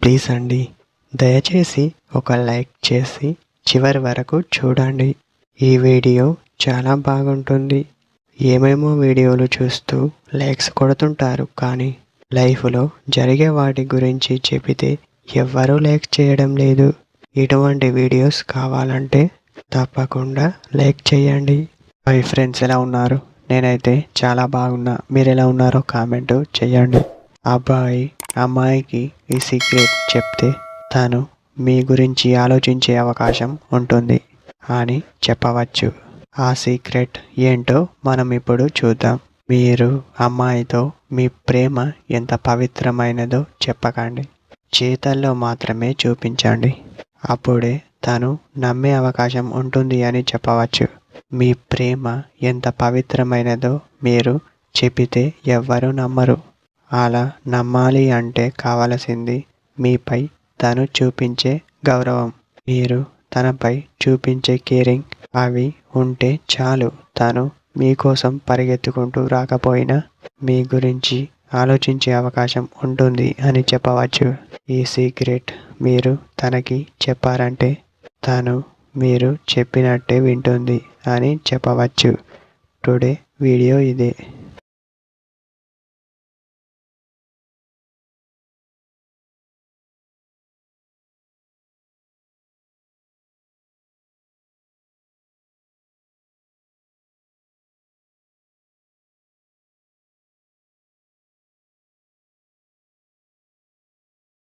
Please అండి, దయచేసి ఒక లైక్ చేసి చివరి వరకు చూడండి. ఈ వీడియో చాలా బాగుంటుంది. ఏమేమో వీడియోలు చూస్తూ లైక్స్ కొడుతుంటారు, కానీ లైఫ్లో జరిగే వాటి గురించి చెబితే ఎవ్వరూ లైక్ చేయడం లేదు. ఇటువంటి వీడియోస్ కావాలంటే తప్పకుండా లైక్ చేయండి. హాయ్ ఫ్రెండ్స్, ఎలా ఉన్నారు? నేనైతే చాలా బాగున్నా. మీరు ఎలా ఉన్నారో కామెంట్ చేయండి. అబ్బాయి అమ్మాయికి ఈ సీక్రెట్ చెప్తే తను మీ గురించి ఆలోచించే అవకాశం ఉంటుంది అని చెప్పవచ్చు. ఆ సీక్రెట్ ఏంటో మనం ఇప్పుడు చూద్దాం. మీరు అమ్మాయితో మీ ప్రేమ ఎంత పవిత్రమైనదో చెప్పకండి. చేతల్లో మాత్రమే చూపించండి. అప్పుడే తను నమ్మే అవకాశం ఉంటుంది అని చెప్పవచ్చు. మీ ప్రేమ ఎంత పవిత్రమైనదో మీరు చెబితే ఎవ్వరూ నమ్మరు. అలా నమ్మాలి అంటే కావలసింది మీపై తను చూపించే గౌరవం, మీరు తనపై చూపించే కేరింగ్. అవి ఉంటే చాలు. తను మీకోసం పరిగెత్తుకుంటూ రాకపోయినా మీ గురించి ఆలోచించే అవకాశం ఉంటుంది అని చెప్పవచ్చు. ఈ సీక్రెట్ మీరు తనకి చెప్పారంటే తను మీరు చెప్పినట్టే వింటుంది అని చెప్పవచ్చు. టుడే వీడియో ఇదే.